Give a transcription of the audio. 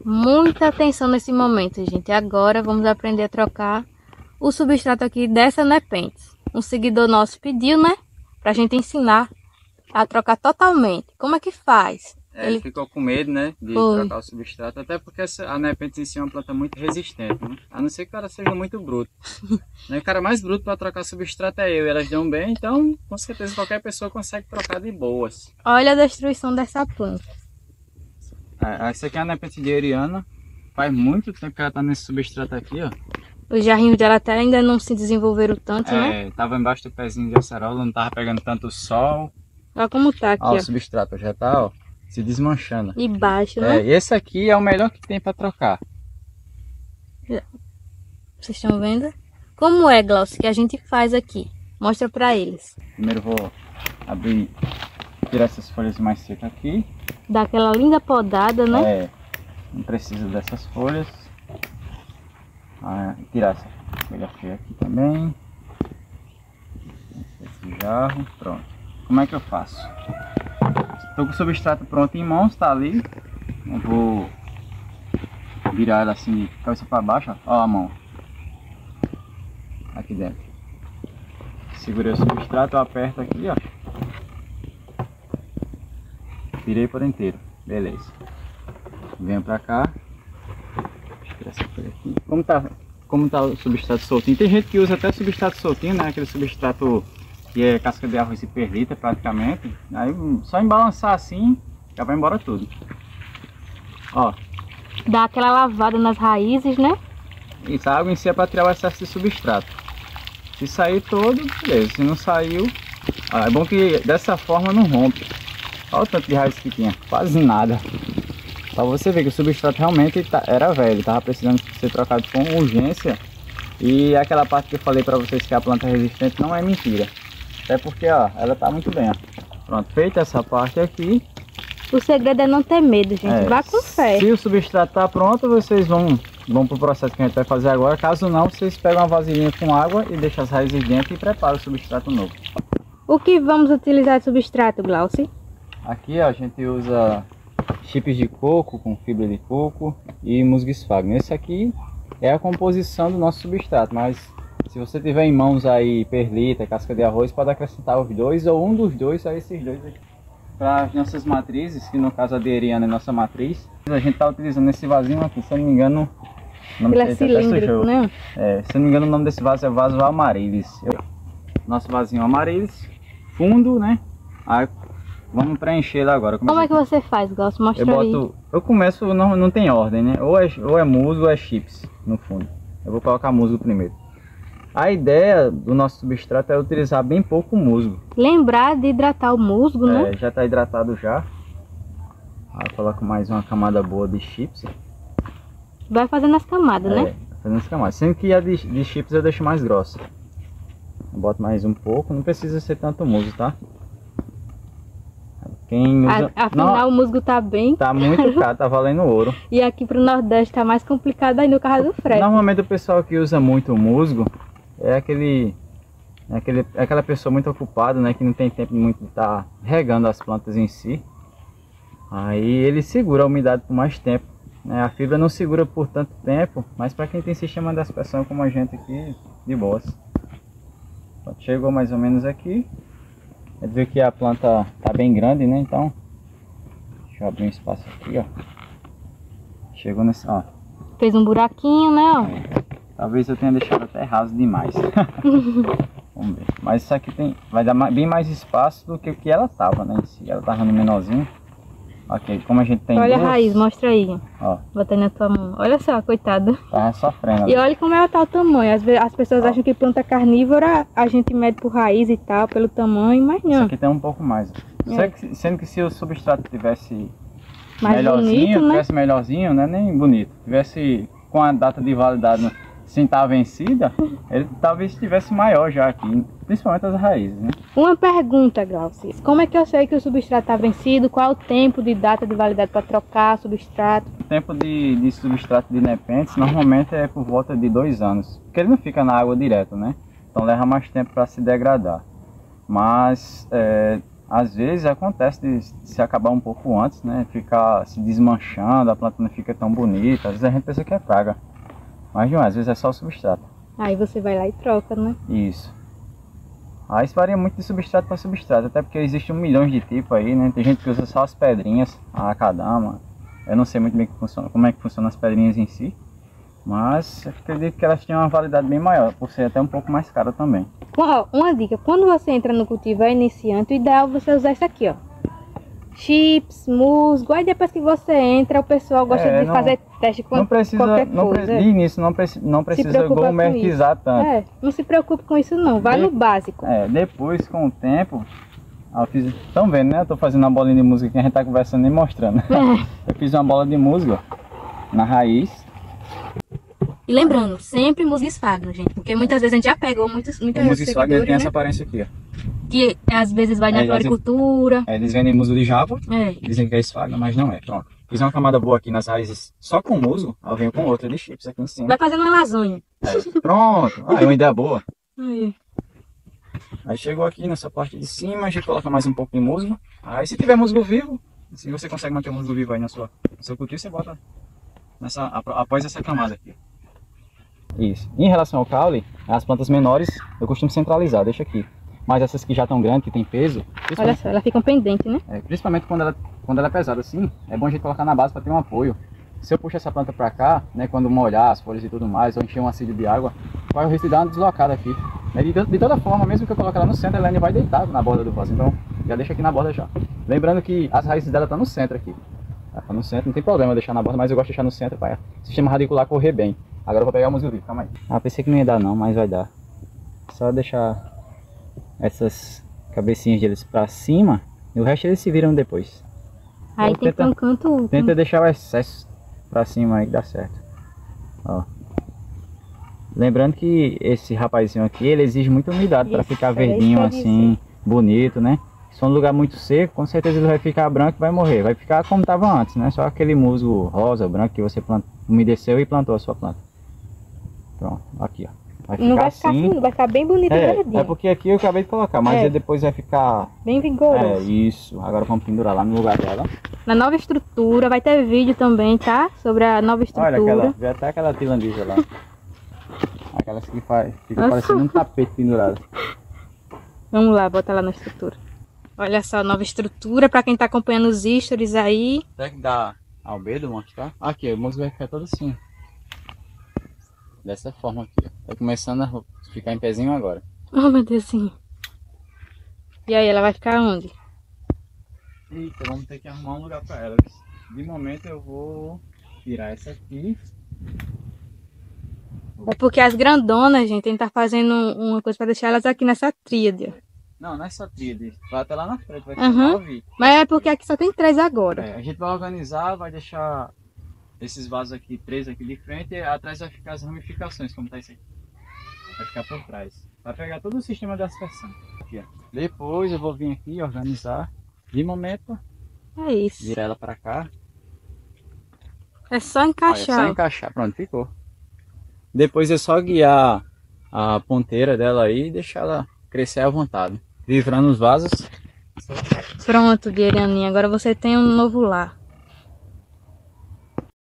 Muita atenção nesse momento, gente. Agora vamos aprender a trocar o substrato aqui dessa Nepenthes. Um seguidor nosso pediu, né? Pra gente ensinar a trocar totalmente. Como é que faz? Ele ficou com medo, né, de trocar o substrato, até porque a Nepenthes em si é uma planta muito resistente, né? A não ser que o cara seja muito bruto. O cara mais bruto para trocar substrato é eu, e elas dão bem, então com certeza qualquer pessoa consegue trocar de boas. Olha a destruição dessa planta. Essa aqui é a Nepenthes dieriana, faz muito tempo que ela tá nesse substrato aqui, ó. Os jarrinhos dela até ainda não se desenvolveram tanto, né? Tava embaixo do pezinho de acerola, não tava pegando tanto sol. Olha como tá aqui, ó. O substrato já tá, ó, se desmanchando. E baixo, né? Esse aqui é o melhor que tem para trocar. Vocês estão vendo? Como é, Glaucio, que a gente faz aqui? Mostra pra eles. Primeiro vou abrir, tirar essas folhas mais secas aqui. Dá aquela linda podada, né? Não precisa dessas folhas. Tirar essa folha feia aqui também. Esse jarro, pronto. Como é que eu faço? Estou com o substrato pronto em mãos, tá ali. Eu vou virar ela assim de cabeça para baixo, ó a mão. Aqui dentro. Segurei o substrato, eu aperto aqui, ó. Virei por inteiro, beleza. Venho pra cá. Tirar essa folha aqui. Como tá o substrato soltinho? Tem gente que usa até substrato soltinho, né? Aquele substrato que é casca de arroz e perlita praticamente. Aí só em balançar assim, já vai embora tudo. Ó. Dá aquela lavada nas raízes, né? Isso, a água em si é para tirar o excesso de substrato. Se sair todo, beleza. Se não saiu, é bom que dessa forma não rompe. Olha o tanto de raiz que tinha, quase nada. Só você ver que o substrato realmente era velho, tava precisando ser trocado com urgência. E aquela parte que eu falei para vocês que a planta é resistente não é mentira. Até porque, ó, ela tá muito bem, ó. Pronto, feita essa parte aqui. O segredo é não ter medo, gente. Vá com fé. Se o substrato tá pronto, vocês vão pro processo que a gente vai fazer agora. Caso não, vocês pegam uma vasilhinha com água e deixam as raízes dentro e preparam o substrato novo. O que vamos utilizar de substrato, Glaucio? Aqui, ó, a gente usa chips de coco com fibra de coco e musgo esfagno. Esse aqui é a composição do nosso substrato, mas se você tiver em mãos aí perlita, casca de arroz, pode acrescentar os dois ou um dos dois a esses dois aqui. Para as nossas matrizes, que no caso a dieriana é nossa matriz, a gente está utilizando esse vasinho aqui, se eu não me engano, o nome dele é cilíndrico, né? Se eu não me engano o nome desse vaso é vaso Amaryllis. Nosso vasinho Amaryllis, fundo, né? Aí vamos preencher ele agora. Como é que você faz, Glaucio? Mostra aí. Eu começo, não tem ordem, né? Ou é musgo ou é chips no fundo. Eu vou colocar musgo primeiro. A ideia do nosso substrato é utilizar bem pouco musgo. Lembrar de hidratar o musgo, né? Já está hidratado já. Aí eu coloco mais uma camada boa de chips. Vai fazendo as camadas, né? Fazendo as camadas. Sendo que a de chips eu deixo mais grossa. Eu boto mais um pouco, não precisa ser tanto musgo, tá? Quem usa... Afinal o musgo tá bem. Tá muito caro, tá valendo ouro. E aqui pro Nordeste tá mais complicado aí no caso do frete. Normalmente o pessoal que usa muito musgo é aquela pessoa muito ocupada, né, que não tem tempo muito de estar regando as plantas em si. Aí ele segura a umidade por mais tempo, né? A fibra não segura por tanto tempo, mas para quem tem sistema de aspersão como a gente aqui, de boas. Chegou mais ou menos aqui. A gente vê que a planta tá bem grande, né? Então, deixa eu abrir um espaço aqui, ó. Chegou nesse, ó. Fez um buraquinho, né? Talvez eu tenha deixado até raso demais. Vamos ver. Mas isso aqui vai dar bem mais espaço do que o que ela tava, né? Se ela tava no menorzinho. Ok, como a gente tem Olha duas, a raiz, mostra aí. Ó. Bota aí na tua mão. Olha só, coitada. Tava sofrendo. E olha como ela tá o tamanho. As pessoas acham que planta carnívora a gente mede por raiz e tal, pelo tamanho, mas não. Isso aqui tem um pouco mais. Sendo que se o substrato tivesse mais melhorzinho, bonito, né? Tivesse melhorzinho, não é nem bonito. Tivesse com a data de validade sem estar vencida, ele talvez estivesse maior já aqui, principalmente as raízes, né? Uma pergunta, Glaucio. Como é que eu sei que o substrato está vencido? Qual o tempo de data de validade para trocar substrato? O tempo de substrato de Nepenthes normalmente é por volta de 2 anos, porque ele não fica na água direto, né? Então leva mais tempo para se degradar. Mas às vezes acontece de se acabar um pouco antes, né? Ficar se desmanchando, a planta não fica tão bonita. Às vezes a gente pensa que é praga, mas não, às vezes é só o substrato. Aí você vai lá e troca, né? Isso. Aí isso varia muito de substrato para substrato, até porque existe 1 milhão de tipos aí, né? Tem gente que usa só as pedrinhas, a Akadama. Eu não sei muito bem como é que funciona as pedrinhas em si, mas eu acredito que elas têm uma validade bem maior, por ser até um pouco mais cara também. Ó, uma dica, quando você entra no cultivo é iniciante, o ideal é você usar isso aqui, ó. Chips, musgo, aí depois que você entra, o pessoal gosta de fazer teste com qualquer coisa. De início não precisa gourmetizar tanto. Não se preocupe com isso não, vai no básico. Depois com o tempo, estão vendo, né? Eu tô fazendo uma bolinha de musgo que a gente tá conversando e mostrando. Eu fiz uma bola de musgo, ó, na raiz. E lembrando, sempre musgo esfagno, gente, porque muitas vezes a gente já pegou muitas O musgo esfagno tem essa aparência aqui, ó. Que às vezes vai na floricultura. Eles vendem musgo de Java, dizem que é esfagno, mas não é. Pronto. Fiz uma camada boa aqui nas raízes só com musgo, eu venho com outra de chips aqui em cima. Vai fazendo uma lasanha. Pronto, é uma ideia boa. Aí chegou aqui nessa parte de cima, a gente coloca mais um pouco de musgo. Aí se tiver musgo vivo, se você consegue manter o musgo vivo aí no seu cultivo, você bota após essa camada aqui. Isso. Em relação ao caule, as plantas menores eu costumo centralizar, deixa aqui. Mas essas que já estão grandes, que tem peso... Olha só, elas ficam pendentes, né? Principalmente quando ela é pesada assim, é bom a gente colocar na base para ter um apoio. Se eu puxo essa planta para cá, né, quando molhar as folhas e tudo mais, ou encher um assídio de água, vai o risco de dar uma deslocada aqui. De toda forma, mesmo que eu coloque ela no centro, ela ainda vai deitar na borda do vaso. Então, já deixa aqui na borda já. Lembrando que as raízes dela estão no centro aqui. Ela tá no centro, não tem problema deixar na borda, mas eu gosto de deixar no centro para o sistema radicular correr bem. Agora eu vou pegar o musgo vivo, calma aí. Pensei que não ia dar não, mas vai dar. Só deixar essas cabecinhas deles para cima e o resto eles se viram depois. Aí tem que ter um canto... Tenta deixar o excesso para cima aí que dá certo. Ó. Lembrando que esse rapazinho aqui, ele exige muita umidade para ficar verdinho assim, bonito, né? Se for um lugar muito seco, com certeza ele vai ficar branco e vai morrer. Vai ficar como estava antes, né? Só aquele musgo rosa, branco que você umedeceu e plantou a sua planta. Pronto, aqui ó. Vai ficar, não vai ficar assim, vai ficar bem bonito e verdinho. É porque aqui eu acabei de colocar, mas depois vai ficar... bem vigoroso. Isso. Agora vamos pendurar lá no lugar dela. Na nova estrutura, vai ter vídeo também, tá? Sobre a nova estrutura. Olha, vê até aquela tilandija lá. Aquelas que fica parecendo um tapete pendurado. Vamos lá, bota lá na estrutura. Olha só a nova estrutura, pra quem tá acompanhando os stories aí. Será que dá albedo mostrar? Aqui, o musgo vai ficar todo assim. Dessa forma aqui, ó. Tá começando a ficar em pezinho agora. Oh, meu Deusinho. E aí, ela vai ficar onde? Eita, vamos ter que arrumar um lugar pra ela. De momento eu vou tirar essa aqui. É porque as grandonas, gente, a gente tá fazendo uma coisa pra deixar elas aqui nessa tríade. Não, não é só tríade. Vai até lá na frente, vai ter 9. Mas é porque aqui só tem 3 agora. A gente vai organizar, vai deixar esses vasos aqui, 3 aqui de frente, e atrás vai ficar as ramificações, como tá isso aqui. Vai ficar por trás. Vai pegar todo o sistema de aspersão. Aqui, ó. Depois eu vou vir aqui e organizar. De momento, é isso. Virar ela pra cá. É só encaixar. Olha, é só encaixar, pronto, ficou. Depois é só guiar a ponteira dela aí e deixar ela crescer à vontade. Livrando os vasos. Pronto, Guerianinha, agora você tem um novo lar.